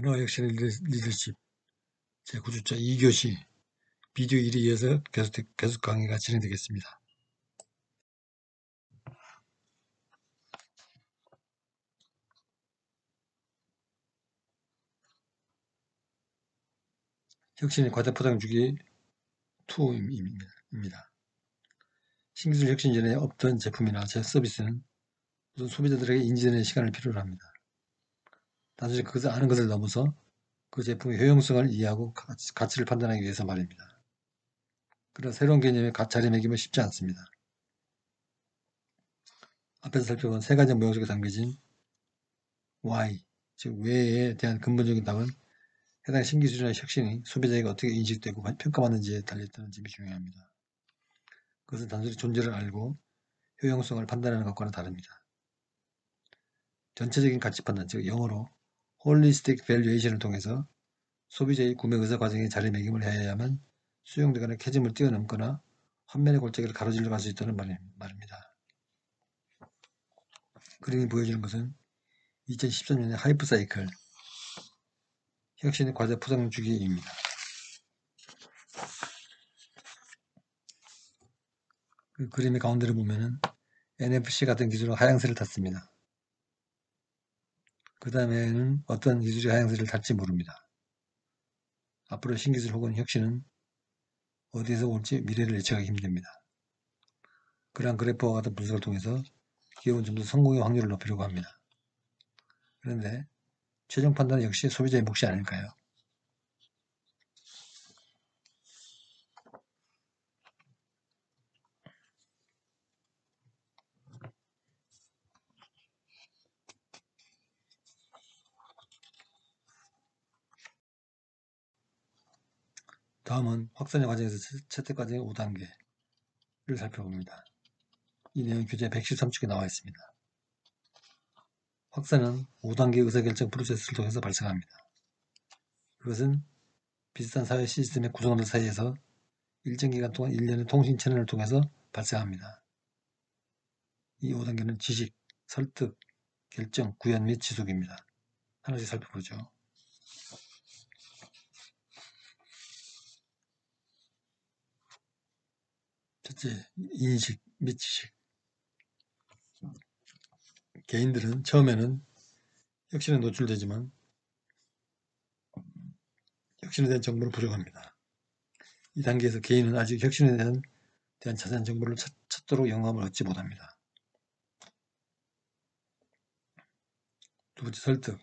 변화 혁신의 리더십 제9주차 2교시 비디오 1에 이어서 계속 강의가 진행되겠습니다. 혁신의 과대포장 주기 2입니다. 신기술 혁신 전에 없던 제품이나 서비스는 우선 소비자들에게 인지되는 시간을 필요로 합니다. 단순히 그것을 아는 것을 넘어서 그 제품의 효용성을 이해하고 가치를 판단하기 위해서 말입니다. 그런 새로운 개념의 자리매김은 쉽지 않습니다. 앞에서 살펴본 세 가지 모형 속에 담겨진 Why, 즉 왜에 대한 근본적인 답은 해당 신기술이나 혁신이 소비자에게 어떻게 인식되고 평가받는지에 달려있다는 점이 중요합니다. 그것은 단순히 존재를 알고 효용성을 판단하는 것과는 다릅니다. 전체적인 가치 판단, 즉 영어로 Holistic Valuation을 통해서 소비자의 구매 의사 과정에 자리매김을 해야만 수용되거나 캐즘을 뛰어넘거나 환면의 골짜기를 가로질러 갈 수 있다는 말입니다. 그림이 보여주는 것은 2013년의 하이프사이클 혁신의 과대 포장 주기입니다. 그 그림의 가운데를 보면은 NFC 같은 기술은 하향세를 탔습니다. 그 다음에는 어떤 기술이 하향세를 탈지 모릅니다. 앞으로 신기술 혹은 혁신은 어디에서 올지 미래를 예측하기 힘듭니다. 그러한 그래프와 같은 분석을 통해서 기업은 좀 더 성공의 확률을 높이려고 합니다. 그런데 최종 판단은 역시 소비자의 몫이 아닐까요? 다음은 확산의 과정에서 채택 과정의 5단계를 살펴봅니다. 이 내용 교재 113쪽에 나와 있습니다. 확산은 5단계 의사결정 프로세스를 통해서 발생합니다. 그것은 비슷한 사회 시스템의 구성원들 사이에서 일정 기간 동안 일련의 통신 채널을 통해서 발생합니다. 이 5단계는 지식, 설득, 결정, 구현 및 지속입니다. 하나씩 살펴보죠. 첫째, 인식 및 지식. 개인들은 처음에는 혁신에 노출되지만 혁신에 대한 정보를 부족합니다. 이 단계에서 개인은 아직 혁신에 대한 자세한 정보를 찾도록 영감을 얻지 못합니다. 두 번째, 설득.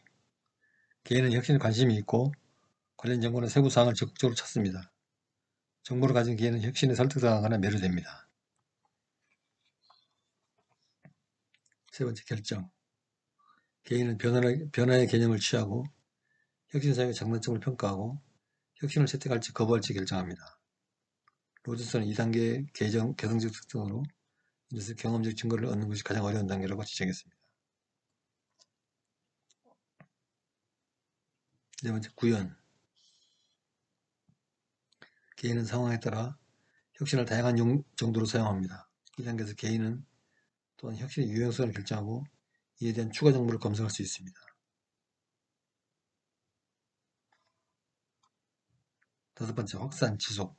개인은 혁신에 관심이 있고 관련 정보나 세부 사항을 적극적으로 찾습니다. 정보를 가진 개인은 혁신에 설득당하거나 매료됩니다. 세 번째, 결정. 개인은 변화의 개념을 취하고 혁신 사역의 장단점을 평가하고 혁신을 채택할지 거부할지 결정합니다. 로저스는 2단계 개성적 특성으로 이것을 경험적 증거를 얻는 것이 가장 어려운 단계라고 지적했습니다. 네 번째, 구현. 개인은 상황에 따라 혁신을 다양한 정도로 사용합니다. 이 단계에서 개인은 또한 혁신의 유용성을 결정하고 이에 대한 추가 정보를 검색할 수 있습니다. 다섯 번째, 확산, 지속.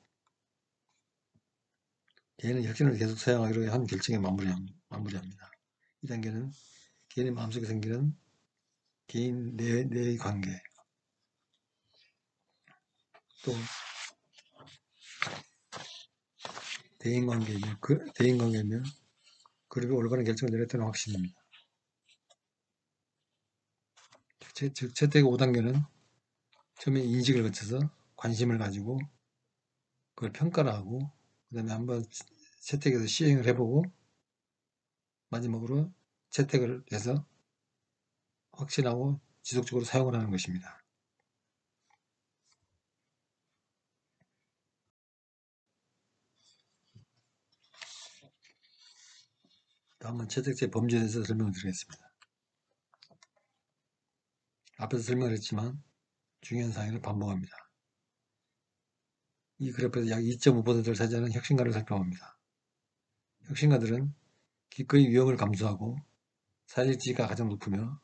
개인은 혁신을 계속 사용하기로 한 결정에 마무리합니다. 이 단계는 개인의 마음속에 생기는 개인 내의 관계, 또 대인관계이며 그룹이 올바른 결정을 내렸다는 확신입니다. 즉 채택 5단계는 처음에 인식을 거쳐서 관심을 가지고 그걸 평가를 하고 그 다음에 한번 채택해서 시행을 해보고 마지막으로 채택을 해서 확신하고 지속적으로 사용을 하는 것입니다. 다음은 채택제 범죄에 대해서 설명을 드리겠습니다. 앞에서 설명을 했지만 중요한 사항을 반복합니다. 이 그래프에서 약 2.5%를 차지하는 혁신가를 살펴봅니다. 혁신가들은 기꺼이 위험을 감수하고 사회적 지위가 가장 높으며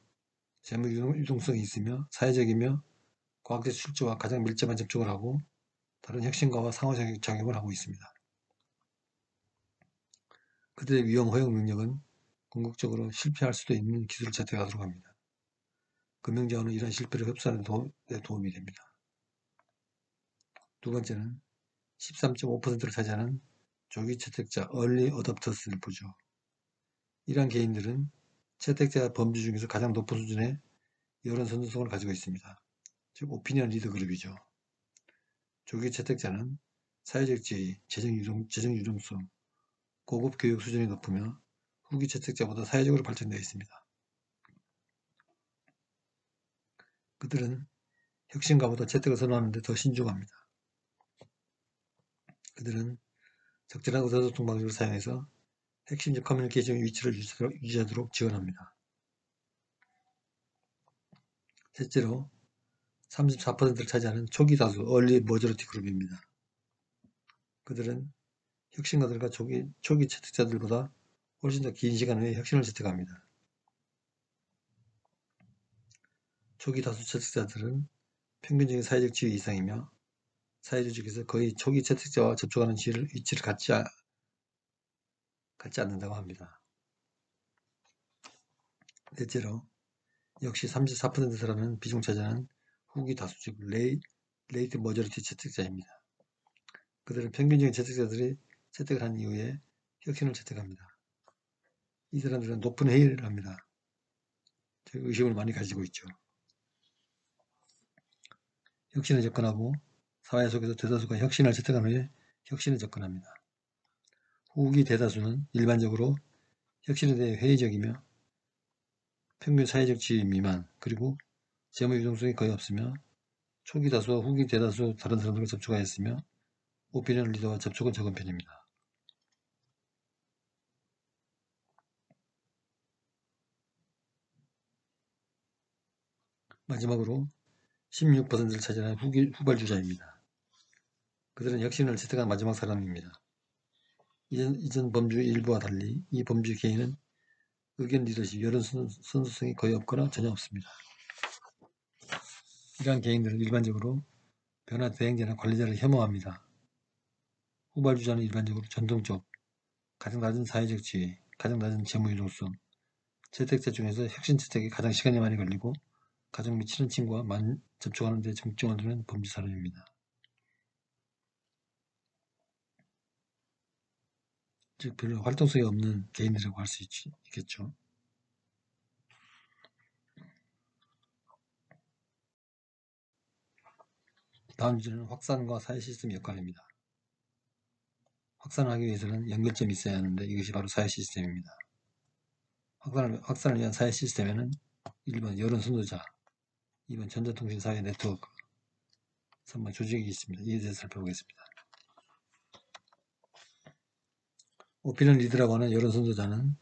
재무 유동성이 있으며 사회적이며 과학적 출처와 가장 밀접한 접촉을 하고 다른 혁신가와 상호작용을 하고 있습니다. 그들의 위험 허용 능력은 궁극적으로 실패할 수도 있는 기술을 채택하도록 합니다. 금융자원은 이런 실패를 흡수하는 데 도움이 됩니다. 두 번째는 13.5%를 차지하는 조기 채택자 (Early Adopters를) 보죠. 이러한 개인들은 채택자 범주 중에서 가장 높은 수준의 여론 선도성을 가지고 있습니다. 즉 오피니언 리더 그룹이죠. 조기 채택자는 사회적 지위, 재정 유동성, 고급 교육 수준이 높으며 후기 채택자보다 사회적으로 발전되어 있습니다. 그들은 혁신가보다 채택을 선호하는 데 더 신중합니다. 그들은 적절한 의사소통 방식을 사용해서 핵심적 커뮤니케이션의 위치를 유지하도록 지원합니다. 셋째로 34%를 차지하는 초기 다수 (Early Majority) 그룹입니다. 그들은 혁신가들과 초기 채택자들보다 훨씬 더 긴 시간 후에 혁신을 채택합니다. 초기 다수 채택자들은 평균적인 사회적 지위 이상이며 사회조직에서 거의 초기 채택자와 접촉하는 위치를 갖지 않는다고 합니다. 넷째로 역시 34% 사람은 비중 차지하는 후기 다수 즉 레이트 머저리티 채택자입니다. 그들은 평균적인 채택자들이 채택을 한 이후에 혁신을 채택합니다. 이 사람들은 높은 회의를 합니다. 즉 의식을 많이 가지고 있죠. 혁신에 접근하고 사회 속에서 대다수가 혁신을 채택한 후에 혁신에 접근합니다. 후기 대다수는 일반적으로 혁신에 대해 회의적이며 평균 사회적 지위 미만 그리고 재무 유동성이 거의 없으며 초기 다수와 후기 대다수 다른 사람들과 접촉하였으며 오피니언 리더와 접촉은 적은 편입니다. 마지막으로 16%를 차지하는 후발주자입니다. 그들은 혁신을 채택한 마지막 사람입니다. 이전 범주의 일부와 달리 이 범주의 개인은 의견 리더십, 여론 선수성이 거의 없거나 전혀 없습니다. 이러한 개인들은 일반적으로 변화 대행자나 관리자를 혐오합니다. 후발주자는 일반적으로 전통적, 가장 낮은 사회적 지위, 가장 낮은 재무 유동성, 채택자 중에서 혁신 채택에 가장 시간이 많이 걸리고 가족 및 친한 친구와 접촉하는 데 중점을 두는 범주 사람입니다. 즉 별로 활동성이 없는 개인이라고 할 수 있겠죠. 다음 주제는 확산과 사회 시스템 역할입니다. 확산을 하기 위해서는 연결점이 있어야 하는데 이것이 바로 사회 시스템입니다. 확산을 위한 사회 시스템에는 1번 여론 선도자, 2번 전자통신 사회 네트워크, 3번 조직이 있습니다. 이에 대해서 살펴보겠습니다. 오피니언 리더라고 하는 여론 선도자는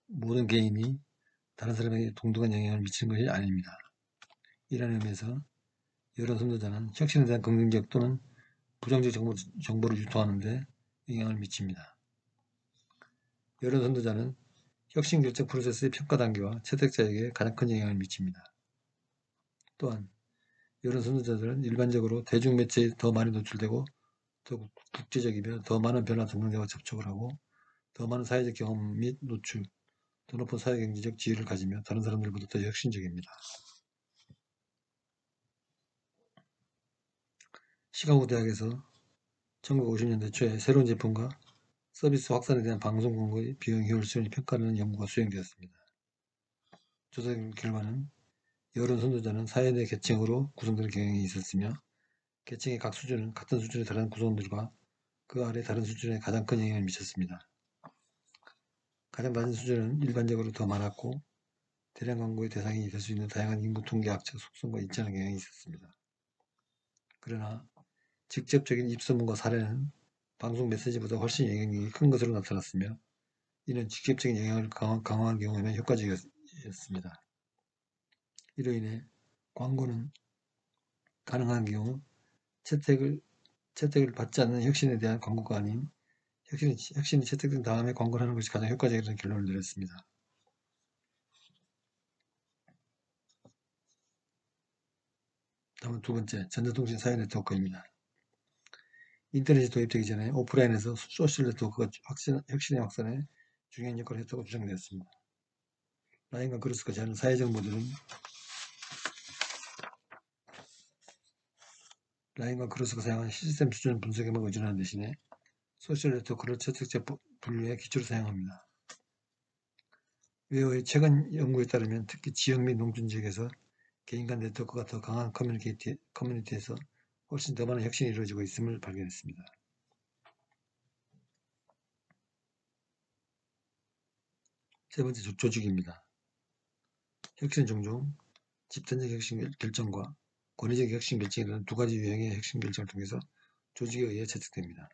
모든 개인이 다른 사람에게 동등한 영향을 미치는 것이 아닙니다. 이런 의미에서 여론 선도자는 혁신에 대한 긍정적 또는 부정적 정보를 유통하는 데 영향을 미칩니다. 여론 선도자는 혁신 결정 프로세스의 평가 단계와 채택자에게 가장 큰 영향을 미칩니다. 또한 여론 선도자들은 일반적으로 대중매체에 더 많이 노출되고 더 국제적이며 더 많은 변화 동향자와 접촉을 하고 더 많은 사회적 경험 및 노출, 더 높은 사회경제적 지위를 가지며 다른 사람들보다 더 혁신적입니다. 시카고 대학에서 1950년대 초에 새로운 제품과 서비스 확산에 대한 방송 광고의 비용 효율성을 평가하는 연구가 수행되었습니다. 조사 결과는 여론 선도자는 사회 내 계층으로 구성되는 경향이 있었으며 계층의 각 수준은 같은 수준의 다른 구성원들과 그 아래 다른 수준에 가장 큰 영향을 미쳤습니다. 가장 낮은 수준은 일반적으로 더 많았고 대량 광고의 대상이 될 수 있는 다양한 인구 통계학적 속성과 일치하는 경향이 있었습니다. 그러나 직접적인 입소문과 사례는 방송 메시지보다 훨씬 영향력이 큰 것으로 나타났으며 이는 직접적인 영향을 강화한 경우에는 효과적이었습니다. 이로 인해 광고는 가능한 경우 채택을 받지 않는 혁신에 대한 광고가 아닌 혁신이 채택된 다음에 광고를 하는 것이 가장 효과적이라는 결론을 내렸습니다. 다음은 두 번째, 전자통신 사회 네트워크입니다. 인터넷이 도입되기 전에 오프라인에서 소셜 네트워크가 혁신의 확산에 중요한 역할을 했다고 주장되었습니다. 라인과 그루스가 제안한 사회적 모델은 라인과 그루스가 사용한 시스템 수준 분석에만 의존하는 대신에 소셜 네트워크를 채택자 분류의 기초로 사용합니다. 외의 최근 연구에 따르면 특히 지역 및 농촌 지역에서 개인 간 네트워크가 더 강한 커뮤니티에서 훨씬 더 많은 혁신이 이루어지고 있음을 발견했습니다. 세 번째, 조직입니다. 혁신은 종종 집단적 혁신 결정과 권위적 혁신 결정이라는 두 가지 유형의 혁신 결정을 통해서 조직에 의해 채택됩니다.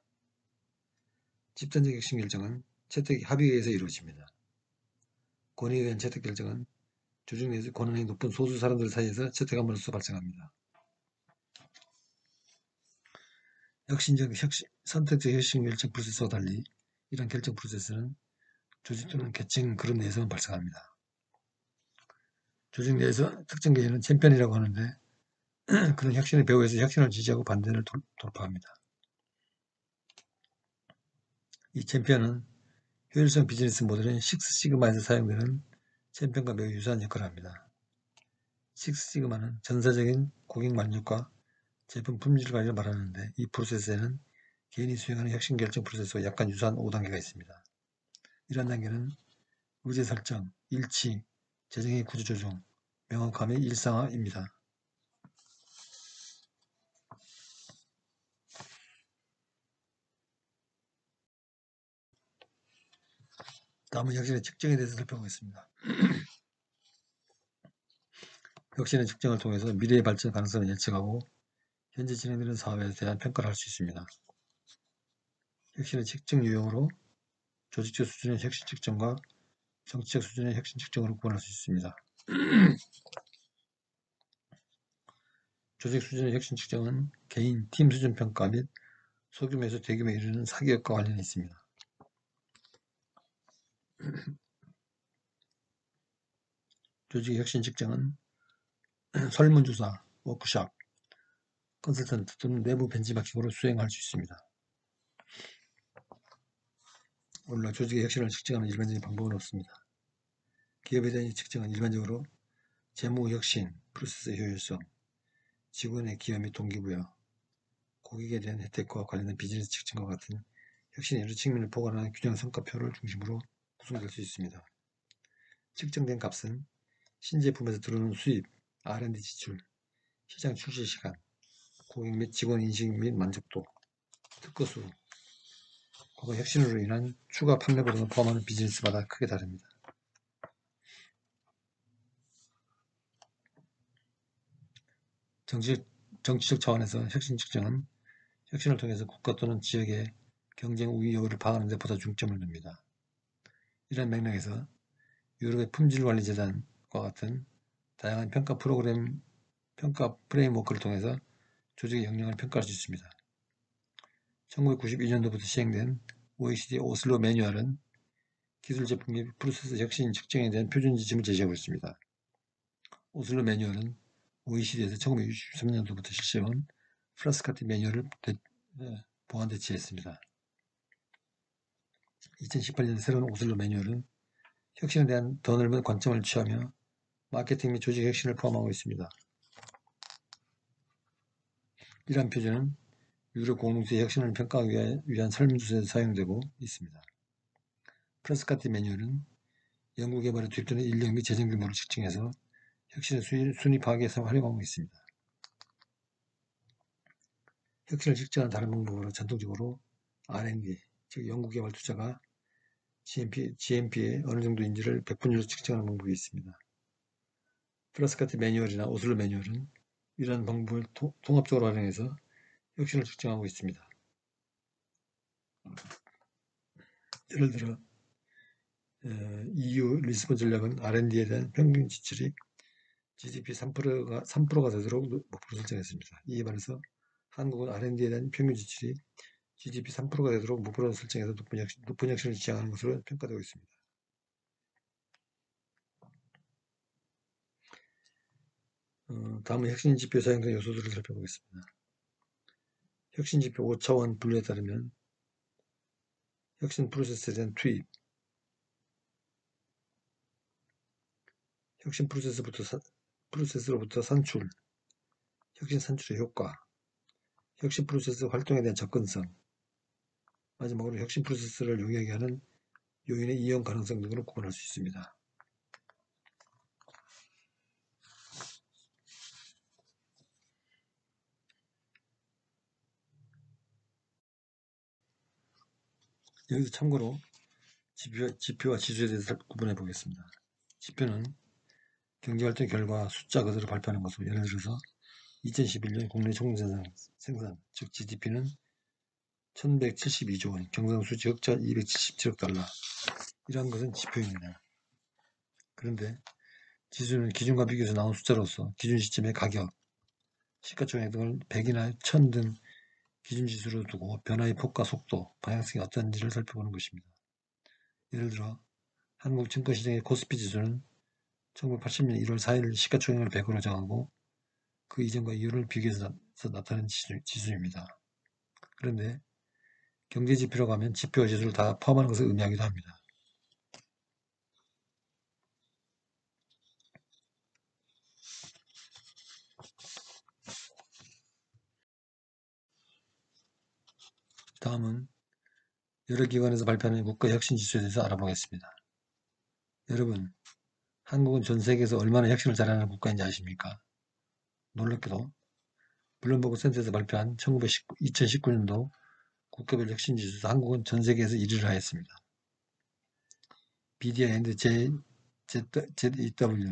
집단적 혁신 결정은 채택 합의에 의해서 이루어집니다. 권위에 의한 채택 결정은 조직 내에서 권한이 높은 소수 사람들 사이에서 채택함으로써 발생합니다. 선택적 혁신 결정 프로세스와 달리 이런 결정 프로세스는 조직 또는 계층 그룹 내에서만 발생합니다. 조직 내에서 특정 개인은 챔피언이라고 하는데 그런 혁신의 배후에서 혁신을 지지하고 반대를 돌파합니다. 이 챔피언은 효율성 비즈니스 모델인 식스시그마에서 사용되는 챔피언과 매우 유사한 역할을 합니다. 식스시그마는 전사적인 고객 만족과 제품 품질 관리를 말하는데 이 프로세스에는 개인이 수행하는 혁신 결정 프로세스와 약간 유사한 5단계가 있습니다. 이런 단계는 의제 설정, 일치, 재정의 구조 조정, 명확함의 일상화입니다. 다음은 혁신의 측정에 대해서 살펴보겠습니다. 혁신의 측정을 통해서 미래의 발전 가능성을 예측하고 현재 진행되는 사업에 대한 평가를 할 수 있습니다. 혁신의 측정 유형으로 조직적 수준의 혁신 측정과 정치적 수준의 혁신 측정으로 구분할 수 있습니다. 조직 수준의 혁신 측정은 개인, 팀 수준 평가 및 소규모에서 대규모에 이르는 사기업과 관련이 있습니다. 조직의 혁신 측정은 설문조사, 워크숍, 컨설턴트 또는 내부 벤치마킹으로 수행할 수 있습니다. 오늘날 조직의 혁신을 측정하는 일반적인 방법은 없습니다. 기업에 대한 측정은 일반적으로 재무 혁신, 프로세스 효율성, 직원의 기여 및 동기부여, 고객에 대한 혜택과 관련된 비즈니스 측정과 같은 혁신의 여러 측면을 포괄하는 균형 성과표를 중심으로 구성될 수 있습니다. 측정된 값은 신제품에서 들어오는 수입, R&D 지출, 시장 출시 시간, 고객 및 직원 인식 및 만족도, 특허 수, 과거 혁신으로 인한 추가 판매 고등을 포함하는 비즈니스마다 크게 다릅니다. 정치적 차원에서 혁신 측정은 혁신을 통해서 국가 또는 지역의 경쟁 우위 여부를 파악하는 데 보다 중점을 둡니다. 이런 맥락에서 유럽의 품질관리재단과 같은 다양한 평가 프레임워크를 통해서 조직의 역량을 평가할 수 있습니다. 1992년도부터 시행된 OECD 오슬로 매뉴얼은 기술 제품 및 프로세스 혁신 측정에 대한 표준 지침을 제시하고 있습니다. 오슬로 매뉴얼은 OECD에서 1963년도부터 실시해온 프라스카티 매뉴얼을 보완 대체했습니다. 2018년 새로운 오슬로 매뉴얼은 혁신에 대한 더 넓은 관점을 취하며 마케팅 및 조직 혁신을 포함하고 있습니다. 이러한 표준은 유럽 공동체의 혁신을 평가하기 위한 설문조사에서 사용되고 있습니다. 프라스카티 매뉴얼은 연구개발에 투입되는 인력 및 재정 규모를 측정해서 혁신의 순위 파악에서 활용하고 있습니다. 혁신을 측정하는 다른 방법으로 전통적으로 R&D, 즉 연구개발 투자가 GMP의 어느 정도인지를 백분율로 측정하는 방법이 있습니다. 프라스카티 매뉴얼이나 오슬로 매뉴얼은 이러한 방법을 통합적으로 활용해서 혁신을 측정하고 있습니다. 예를 들어 EU 리스본 전략은 R&D에 대한 평균 지출이 GDP 3%가 되도록 목표를 설정했습니다. 이에 반해서 한국은 R&D에 대한 평균 지출이 GDP 3%가 되도록 목표를 설정해서 높은 혁신을 지향하는 것으로 평가되고 있습니다. 다음은 혁신지표 사용된 요소들을 살펴보겠습니다. 혁신지표 5차원 분류에 따르면 혁신 프로세스에 대한 투입, 혁신 프로세스로부터 산출, 혁신 산출의 효과, 혁신 프로세스 활동에 대한 접근성, 마지막으로 혁신 프로세스를 용이하게 하는 요인의 이용 가능성 등으로 구분할 수 있습니다. 여기서 참고로 지표와 지수에 대해서 구분해 보겠습니다. 지표는 경제활동 결과 숫자 그대로 발표하는 것으로, 예를 들어서 2011년 국내 총생산, 즉 GDP는 1172조 원, 경상수지 흑자 277억 달러. 이러한 것은 지표입니다. 그런데 지수는 기준과 비교해서 나온 숫자로서 기준 시점의 가격, 시가총액 등을 100이나 1000 등 기준지수로 두고 변화의 폭과 속도, 방향성이 어떤지를 살펴보는 것입니다. 예를 들어 한국 증권시장의 코스피 지수는 1980년 1월 4일 시가총액을 100으로 정하고 그 이전과 이후를 비교해서 나타낸 지수입니다. 그런데 경제지표라고 하면 지표와 지수를 다 포함하는 것을 의미하기도 합니다. 다음은 여러 기관에서 발표하는 국가혁신지수에 대해서 알아보겠습니다. 여러분, 한국은 전 세계에서 얼마나 혁신을 잘하는 국가인지 아십니까? 놀랍게도 블룸버그 센터에서 발표한 2019년도 국가별 혁신지수에서 한국은 전 세계에서 1위를 하였습니다. BDI and ZEW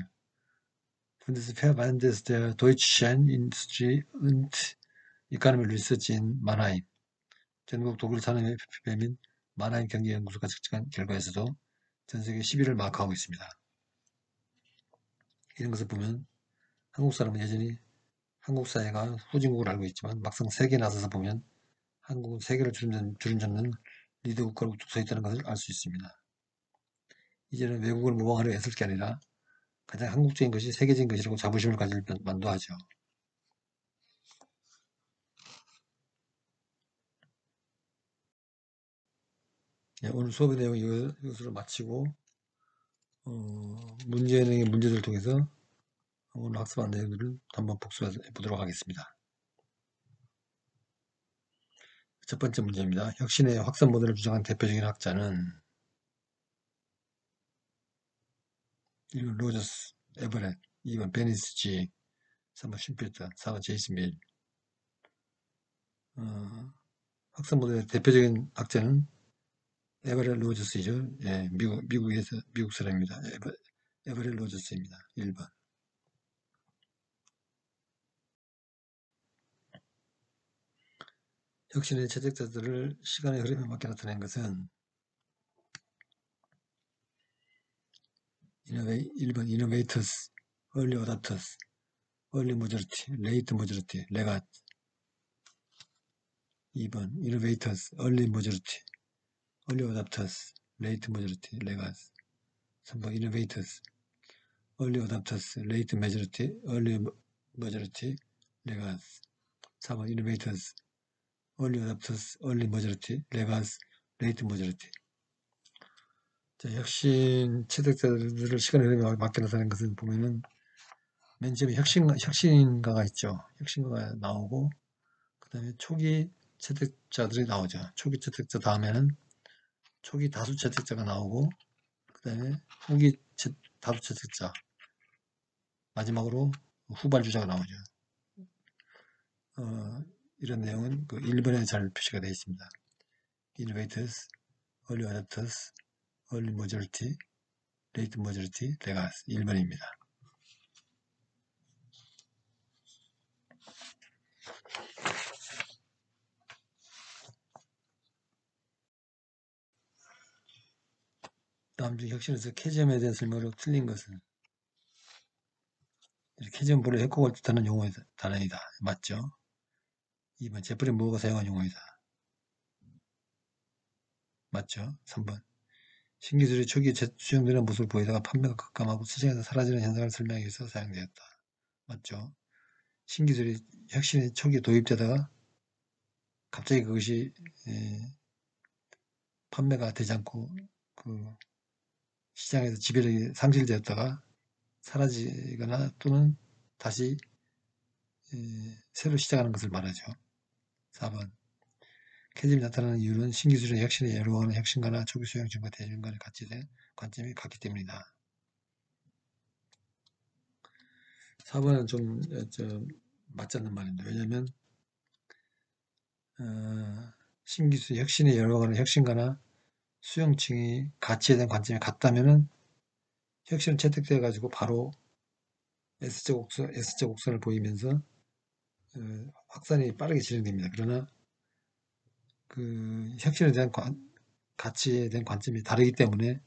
Bundesverband der Deutschen Industrie und Economy Research in Mannheim, 전국 독일 산업협회 및 만하임 경제연구소가 측정한 결과에서도 전 세계 10위를 마크하고 있습니다. 이런 것을 보면 한국 사람은 여전히 한국 사회가 후진국을 알고 있지만 막상 세계에 나서서 보면 한국은 세계를 주름잡는 리더 국가로 서 있다는 것을 알 수 있습니다. 이제는 외국을 모방하려 애쓸 게 아니라 가장 한국적인 것이 세계적인 것이라고 자부심을 가질 만도 하죠. 네, 오늘 수업의 내용 이것으로 마치고 문제의 문제들을 통해서 오늘 학습한 내용들을 한번 복습해 보도록 하겠습니다. 첫 번째 문제입니다. 혁신의 확산 모델을 주장한 대표적인 학자는 1번 로저스 에버렛, 2번 베니스 G, 3번 쉼필터, 4번 제이슨 밀. 확산 모델의 대표적인 학자는 에버렛 로저스이죠. 예, 미국 사람입니다. 에버렛 로저스입니다. 1번. 혁신의 채택자들을 시간의 흐름에 맞게 나타낸 것은 1번 이노베이터스, 얼리 어답터스, 얼리 모저리티, 레이트 모저리티, 레갓. 2번 이노베이터스, 얼리 모저리티, 얼리 어답터스, 레이트 모저리티, 레갓. 3번 이노베이터스, 얼리 어답터스, 레이트 메저리티, 얼리 머저리티, 레갓. 4번 이노베이터스, 얼리 어답터스, 얼리 머저리티, 레갓, 레이트 머저리티. 혁신 채택자들을 시간의 흐름에 맞게 나타낸 것은 보면은 맨 처음에 혁신가가 있죠. 혁신가가 나오고 그 다음에 초기 채택자들이 나오죠. 초기 채택자 다음에는 초기 다수 채택자가 나오고 그 다음에 후기 다수 채택자, 마지막으로 후발주자가 나오죠. 이런 내용은 그 1번에 잘 표시가 되어 있습니다. Innovators, Early Adopters, Early Majority, Late Majority, Legacy 1번입니다. 다음 중 혁신에서 캐점에 대한 설명으로 틀린 것은 캐점 본래 해코가 뜻하는 용어이다, 단어이다. 맞죠? 2번 제프리 무어가 사용한 용어이다. 맞죠? 3번 신기술이 초기에 수용되는 모습을 보이다가 판매가 급감하고 시장에서 사라지는 현상을 설명하기 위해서 사용되었다. 맞죠? 신기술이 혁신이 초기에 도입되다가 갑자기 그것이 판매가 되지 않고 그 시장에서 지배력이 상실되었다가 사라지거나 또는 다시 새로 시작하는 것을 말하죠. 4번 캐즘이 나타나는 이유는 신기술의 혁신에 여러하는 혁신가나 초기 수용층과 대중 간의 가치된 관점이 같기 때문이다. 4번은 좀 맞지 않는 말입니다. 왜냐하면 신기술의 혁신에 여러하는 혁신가나 수용층이 가치에 대한 관점이 같다면은 혁신은 채택되어 가지고 바로 S자 곡선을 보이면서 확산이 빠르게 진행됩니다. 그러나 그 혁신에 대한 가치에 대한 관점이 다르기 때문에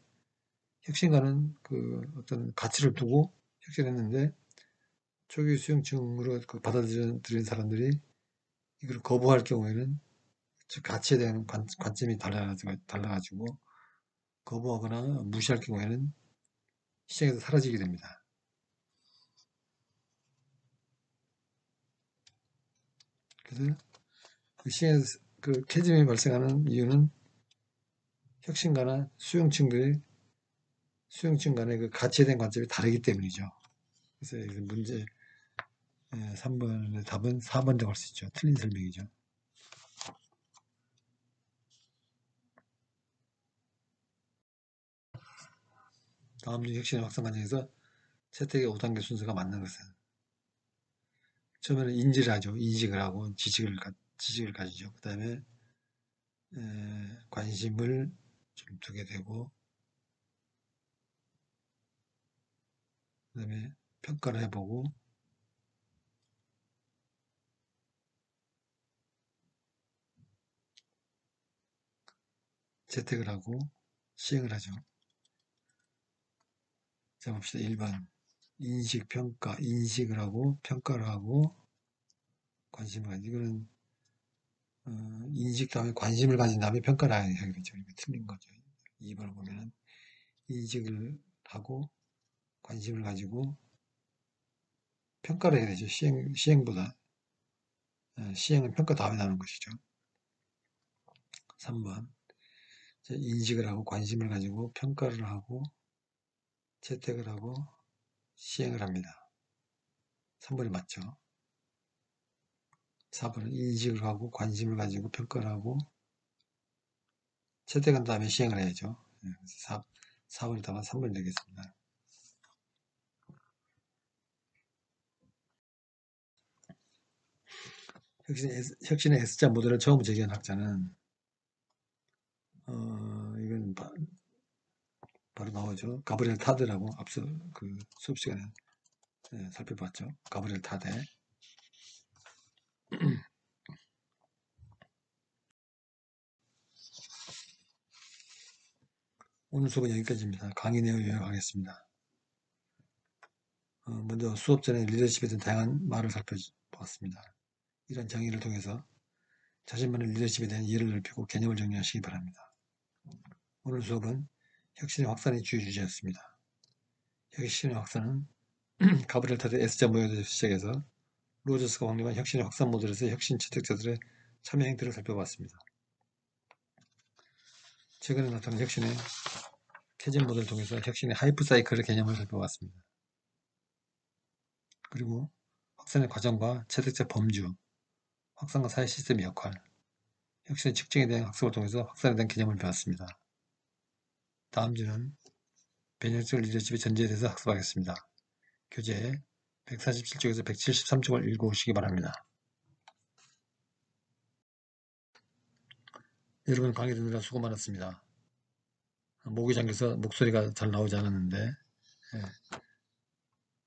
혁신가는 그 어떤 가치를 두고 혁신했는데 초기 수용층으로 그 받아들이는 사람들이 이걸 거부할 경우에는 즉 가치에 대한 관점이 달라가지고 거부하거나 무시할 경우에는 시장에서 사라지게 됩니다. 그래서 그 시장에서 그 캐즘이 발생하는 이유는 혁신가나 수용층 간의 그 가치에 대한 관점이 다르기 때문이죠. 그래서 문제 3번의 답은 4번이라고 할 수 있죠. 틀린 설명이죠. 다음 중 혁신의 확산 과정에서 채택의 5단계 순서가 맞는 것은 처음에는 인지를 하죠. 인식을 하고 지식을 가지죠. 그 다음에 관심을 좀 두게 되고 그 다음에 평가를 해보고 채택을 하고 시행을 하죠. 자 봅시다. 1번 인식, 평가, 인식을 하고 평가를 하고 관심을 가지고 이거는 인식 다음에 관심을 가진 다음에 평가를 하게 되죠. 이거 틀린 거죠. 2번을 보면은 인식을 하고 관심을 가지고 평가를 해야 되죠. 시행보다 시행은 평가 다음에 나오는 것이죠. 3번 인식을 하고 관심을 가지고 평가를 하고 채택을 하고 시행을 합니다. 3번이 맞죠. 4번은 인식을 하고 관심을 가지고 평가를 하고 채택한 다음에 시행을 해야죠. 4번이 답은 3번이 되겠습니다. 혁신의 S자 모델을 처음 제기한 학자는 이건 바로 나오죠. 가브리엘 타데라고 앞서 그 수업 시간에 살펴봤죠. 가브리엘 타데. 오늘 수업은 여기까지입니다. 강의 내용 요약하겠습니다. 먼저 수업 전에 리더십에 대한 다양한 말을 살펴보았습니다. 이런 정의를 통해서 자신만의 리더십에 대한 이해를 넓히고 개념을 정리하시기 바랍니다. 오늘 수업은 혁신의 확산이 주요 주제였습니다. 혁신의 확산은 가브리엘 타데 S자 모델에서 시작해서 로저스가 확립한 혁신의 확산 모델에서 혁신 채택자들의 참여 행태를 살펴봤습니다. 최근에 나타난 혁신의 캐즘 모델을 통해서 혁신의 하이프 사이클의 개념을 살펴봤습니다. 그리고 확산의 과정과 채택자 범주, 확산과 사회 시스템의 역할, 혁신의 측정에 대한 학습을 통해서 확산에 대한 개념을 배웠습니다. 다음 주는 변형적 리더십의 전제에 대해서 학습하겠습니다. 교재 147쪽에서 173쪽을 읽어오시기 바랍니다. 여러분 강의 듣느라 수고 많았습니다. 목이 잠겨서 목소리가 잘 나오지 않았는데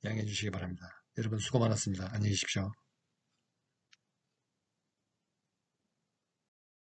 양해해 주시기 바랍니다. 여러분 수고 많았습니다. 안녕히 계십시오.